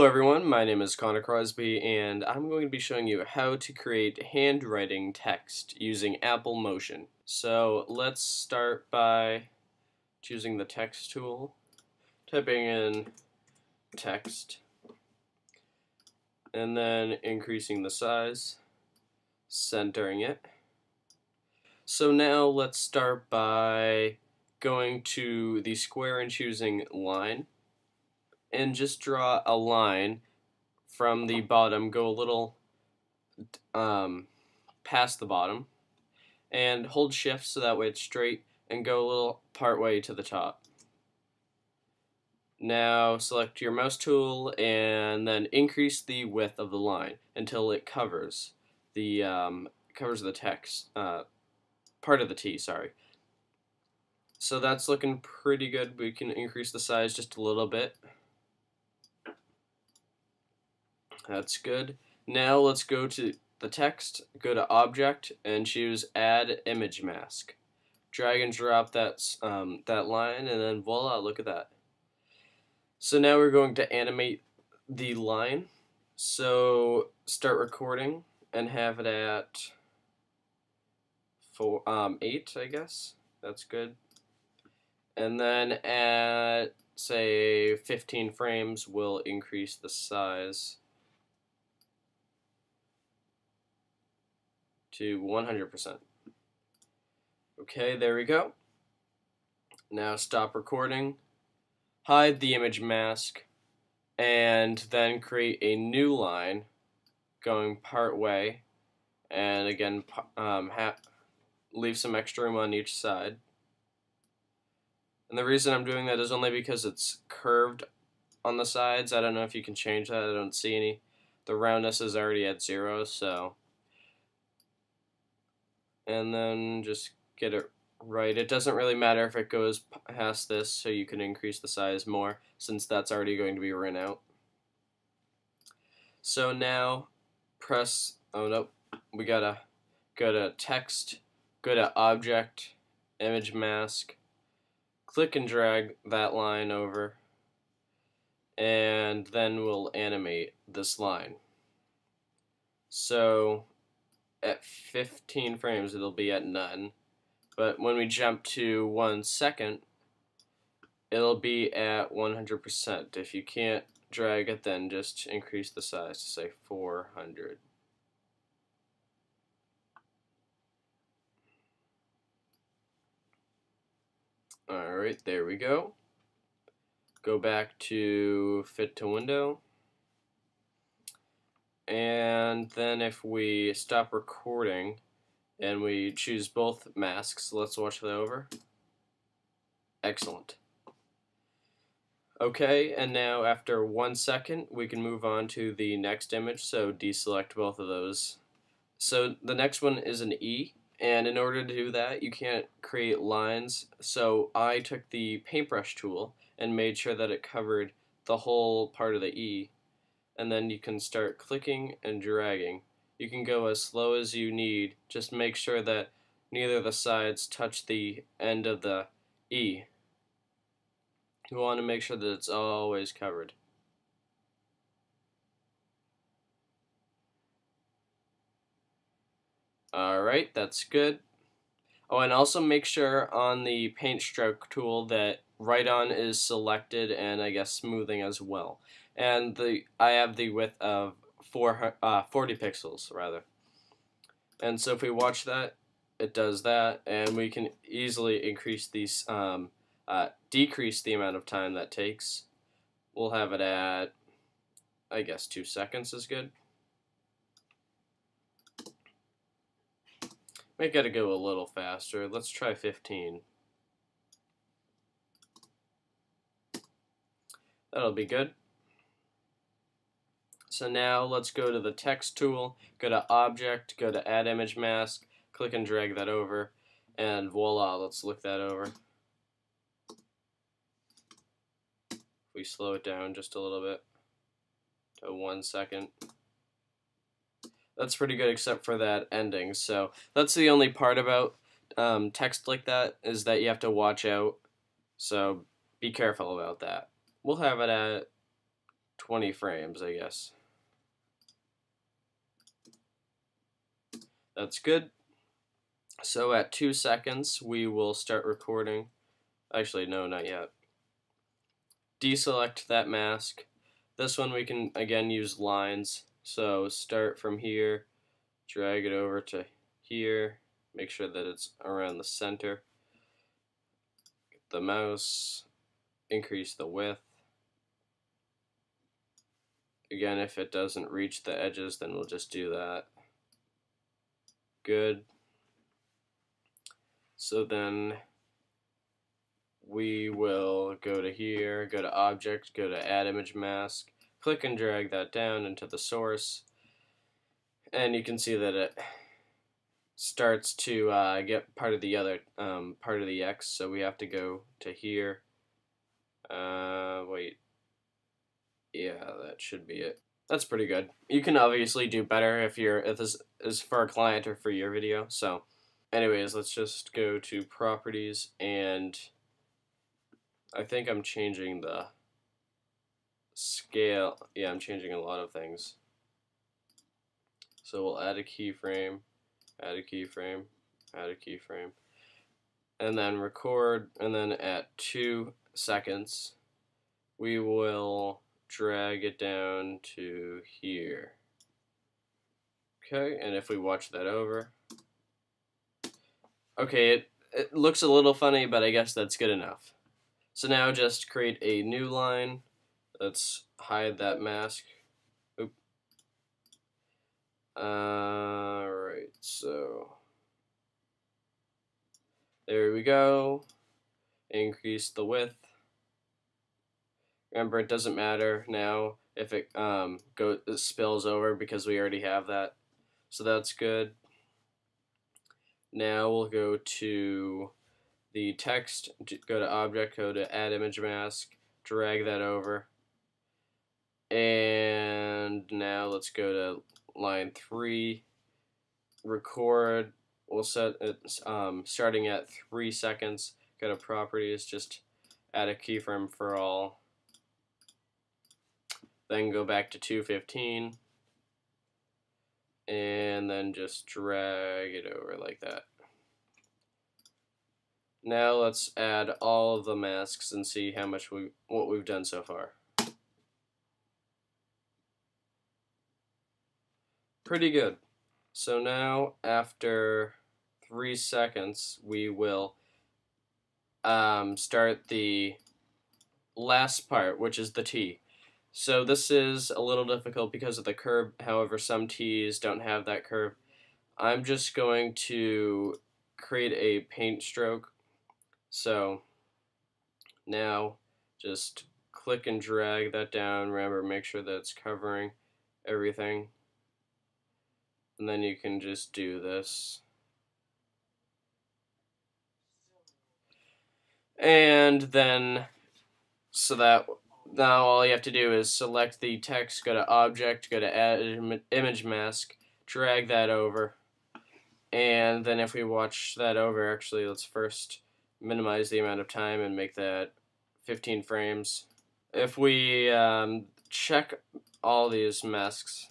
Hello everyone, my name is Connor Crosby and I'm going to be showing you how to create handwriting text using Apple Motion. So let's start by choosing the text tool, typing in text, and then increasing the size, centering it. So now let's start by going to the square and choosing line, and just draw a line from the bottom, go a little past the bottom, and hold shift so that way it's straight, and go a little part way to the top. Now select your mouse tool and then increase the width of the line until it covers the text part of the T. Sorry. So that's looking pretty good. We can increase the size just a little bit. That's good. Now let's go to the text, go to Object, and choose Add Image Mask. Drag and drop that line, and then voila, look at that. So now we're going to animate the line. So start recording and have it at 8, I guess. That's good. And then at, say, 15 frames, we'll increase the size to 100%. Okay, there we go. Now stop recording, hide the image mask, and then create a new line going part way, and again leave some extra room on each side. And the reason I'm doing that is only because it's curved on the sides. I don't know if you can change that. I don't see any. The roundness is already at 0, so. And then just get it right. It doesn't really matter if it goes past this, so you can increase the size more since that's already going to be written out. So now press, oh nope, we gotta go to text, go to object, image mask, click and drag that line over, and then we'll animate this line. So at 15 frames it'll be at none, but when we jump to 1 second it'll be at 100%. If you can't drag it, then just increase the size to say 400. Alright, there we go. Go back to fit to window. And then if we stop recording and we choose both masks, let's watch that over. Excellent. Okay, and now after 1 second, we can move on to the next image, so deselect both of those. So the next one is an E, and in order to do that, you can't create lines, so I took the paintbrush tool and made sure that it covered the whole part of the E, and then you can start clicking and dragging. You can go as slow as you need, just make sure that neither of the sides touch the end of the E. You want to make sure that it's always covered. Alright, that's good. Oh, and also make sure on the paint stroke tool that right on is selected, and I guess smoothing as well. And I have the width of 40 pixels rather. And so if we watch that, it does that, and we can easily increase these, decrease the amount of time that takes. We'll have it at, I guess, 2 seconds is good. Might gotta go a little faster. Let's try 15. That'll be good. So now let's go to the text tool, go to object, go to add image mask, click and drag that over, and voila, let's look that over. We slow it down just a little bit to 1 second. That's pretty good except for that ending. So that's the only part about text like that, is that you have to watch out. So be careful about that. We'll have it at 20 frames, I guess. That's good. So at 2 seconds, we will start recording. Actually, no, not yet. Deselect that mask. This one we can, again, use lines. So start from here, drag it over to here, make sure that it's around the center. Get the mouse, increase the width. Again, if it doesn't reach the edges, then we'll just do that. Good. So then we will go to here, go to Object, go to Add Image Mask, click and drag that down into the source, and you can see that it starts to get part of the other part of the X. So we have to go to here. Wait. Yeah, that should be it. That's pretty good. You can obviously do better if this is for a client or for your video. So, anyways, let's just go to Properties, and I think I'm changing the scale. Yeah, I'm changing a lot of things. So we'll add a keyframe, add a keyframe, add a keyframe, and then record, and then at 2 seconds, we will drag it down to here. Okay, and if we watch that over, okay, it looks a little funny, but I guess that's good enough. So now just create a new line. Let's hide that mask. Oop. Alright, so there we go. Increase the width. Remember, it doesn't matter now if it spills over because we already have that. So that's good. Now we'll go to the text, go to Object, go to Add Image Mask, drag that over. And now let's go to line 3, record. We'll set it starting at 3 seconds. Go to Properties, just add a keyframe for all. Then go back to 2:15, and then just drag it over like that. Now let's add all of the masks and see how much what we've done so far. Pretty good. So now after 3 seconds, we will start the last part, which is the T. So this is a little difficult because of the curve. However, some T's don't have that curve. I'm just going to create a paint stroke. So now just click and drag that down. Remember, make sure that it's covering everything. And then you can just do this. And then, so that now all you have to do is select the text, go to Object, go to Add Image Mask, drag that over. And then if we watch that over, actually, let's first minimize the amount of time and make that 15 frames. If we check all these masks,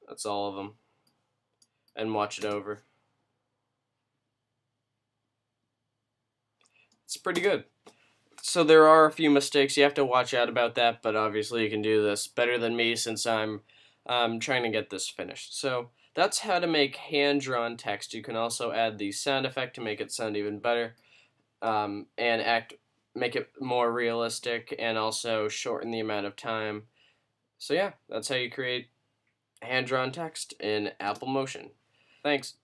that's all of them, and watch it over, it's pretty good. So there are a few mistakes you have to watch out about that, but obviously you can do this better than me since I'm trying to get this finished. So that's how to make hand-drawn text. You can also add the sound effect to make it sound even better, and make it more realistic, and also shorten the amount of time. So yeah, that's how you create hand-drawn text in Apple Motion. Thanks.